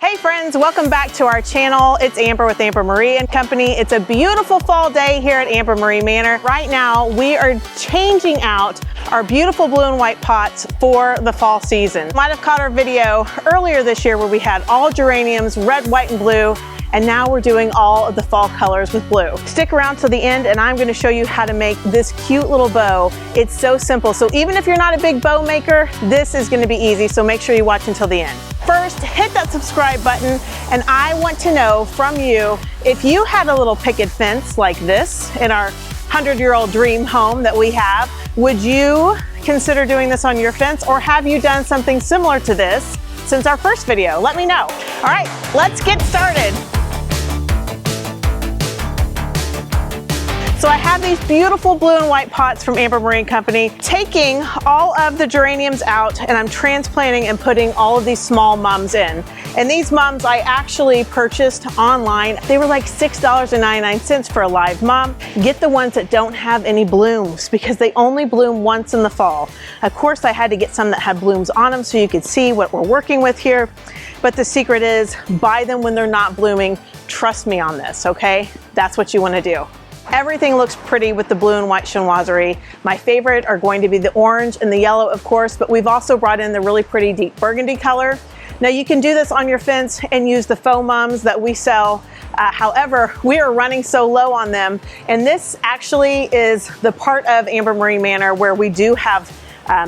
Hey friends, welcome back to our channel. It's Amber with Amber Marie and Company. It's a beautiful fall day here at Amber Marie Manor. Right now, we are changing out our beautiful blue and white pots for the fall season. You might have caught our video earlier this year where we had all geraniums, red, white, and blue, and now we're doing all of the fall colors with blue. Stick around till the end and I'm gonna show you how to make this cute little bow. It's so simple. So even if you're not a big bow maker, this is gonna be easy, so make sure you watch until the end. First, hit that subscribe button, and I want to know from you, if you had a little picket fence like this in our 100-year-old dream home that we have, would you consider doing this on your fence, or have you done something similar to this since our first video? Let me know. All right, let's get started. So I have these beautiful blue and white pots from Amber Marie Company, taking all of the geraniums out, and I'm transplanting and putting all of these small mums in. And these mums I actually purchased online. They were like $6.99 for a live mum. Get the ones that don't have any blooms because they only bloom once in the fall. Of course, I had to get some that had blooms on them so you could see what we're working with here. But the secret is, buy them when they're not blooming. Trust me on this, okay? That's what you want to do. Everything looks pretty with the blue and white chinoiserie. My favorite are going to be the orange and the yellow, of course, but we've also brought in the really pretty deep burgundy color. Now you can do this on your fence and use the faux mums that we sell. However, we are running so low on them, and this actually is the part of Amber Marie Manor where we do have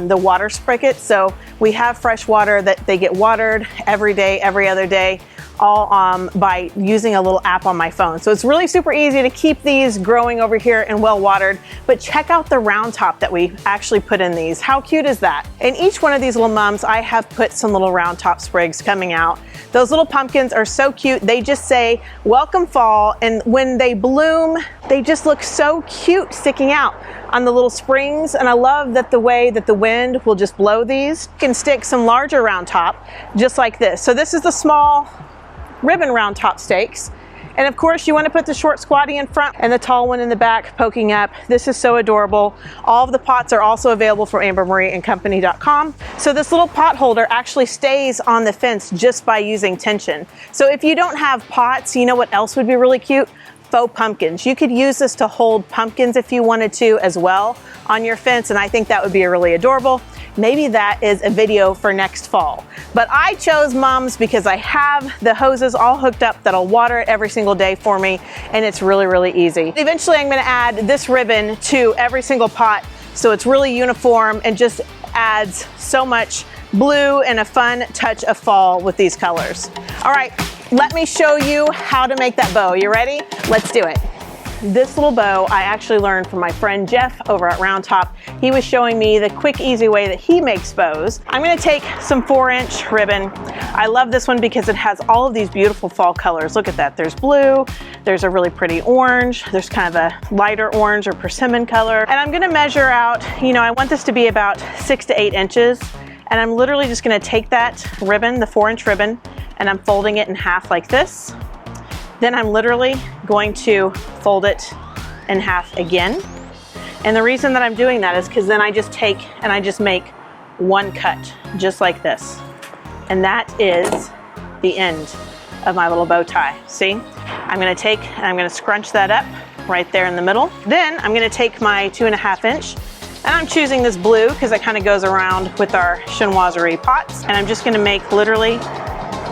the water spigot. So we have fresh water that they get watered every day, every other day, all by using a little app on my phone. So it's really super easy to keep these growing over here and well watered. But check out the round top that we actually put in these. How cute is that? In each one of these little mums, I have put some little round top sprigs coming out. Those little pumpkins are so cute. They just say, welcome fall. And when they bloom, they just look so cute sticking out on the little springs. And I love that the way that the wind will just blow these. You can stick some larger round top, just like this. So this is the small ribbon round top stakes. And of course you want to put the short squatty in front and the tall one in the back poking up. This is so adorable. All of the pots are also available from ambermarieandcompany.com. So this little pot holder actually stays on the fence just by using tension. So if you don't have pots, you know what else would be really cute? Faux pumpkins. You could use this to hold pumpkins if you wanted to as well on your fence, and I think that would be really adorable. Maybe that is a video for next fall. But I chose mums because I have the hoses all hooked up that'll water it every single day for me, and it's really, really easy. Eventually I'm gonna add this ribbon to every single pot so it's really uniform and just adds so much blue and a fun touch of fall with these colors. All right, let me show you how to make that bow. You ready? Let's do it. This little bow I actually learned from my friend Jeff over at Round Top. He was showing me the quick, easy way that he makes bows. I'm gonna take some 4-inch ribbon. I love this one because it has all of these beautiful fall colors. Look at that, there's blue, there's a really pretty orange, there's kind of a lighter orange or persimmon color. And I'm gonna measure out, you know, I want this to be about 6 to 8 inches. And I'm literally just gonna take that ribbon, the 4-inch ribbon, and I'm folding it in half like this. Then I'm literally going to fold it in half again. And the reason that I'm doing that is because then I just take and I just make one cut, just like this. And that is the end of my little bow tie. See? I'm gonna take and I'm gonna scrunch that up right there in the middle. Then I'm gonna take my 2.5 inch, and I'm choosing this blue because it kind of goes around with our chinoiserie pots. And I'm just gonna make literally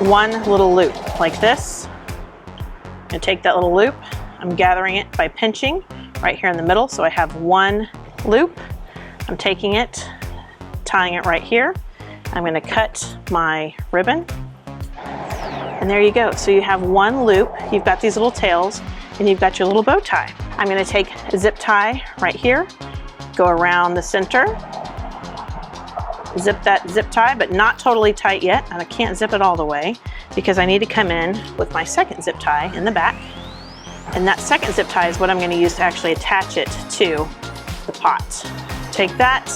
one little loop like this. I'm gonna take that little loop, I'm gathering it by pinching right here in the middle, so I have one loop. I'm taking it, tying it right here. I'm gonna cut my ribbon, and there you go. So you have one loop, you've got these little tails, and you've got your little bow tie. I'm gonna take a zip tie right here, go around the center, zip that zip tie, but not totally tight yet, and I can't zip it all the way because I need to come in with my second zip tie in the back. And that second zip tie is what I'm going to use to actually attach it to the pot. Take that,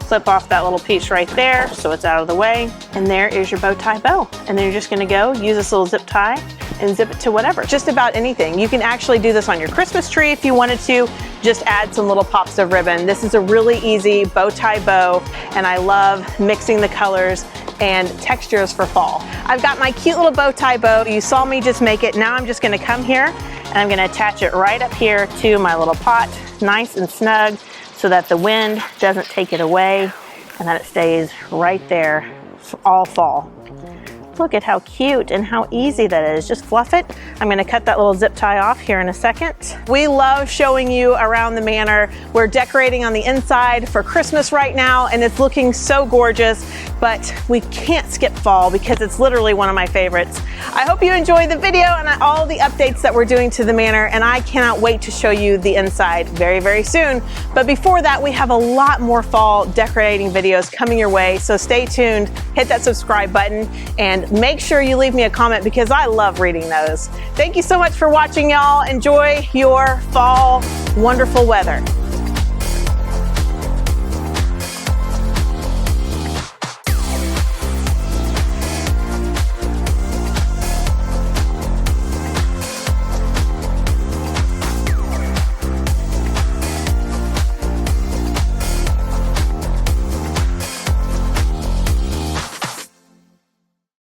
clip off that little piece right there so it's out of the way, and there is your bow tie bow. And then you're just going to go use this little zip tie and zip it to whatever, just about anything. You can actually do this on your Christmas tree if you wanted to. Just add some little pops of ribbon. This is a really easy bow tie bow, and I love mixing the colors and textures for fall. I've got my cute little bow tie bow. You saw me just make it. Now I'm just gonna come here and I'm gonna attach it right up here to my little pot, nice and snug, so that the wind doesn't take it away and that it stays right there all fall. Look at how cute and how easy that is. Just fluff it. I'm gonna cut that little zip tie off here in a second. We love showing you around the manor. We're decorating on the inside for Christmas right now, and it's looking so gorgeous, but we can't skip fall because it's literally one of my favorites. I hope you enjoyed the video and all the updates that we're doing to the manor, and I cannot wait to show you the inside very, very soon. But before that, we have a lot more fall decorating videos coming your way, so stay tuned, hit that subscribe button, and make sure you leave me a comment because I love reading those. Thank you so much for watching, y'all. Enjoy your fall wonderful weather.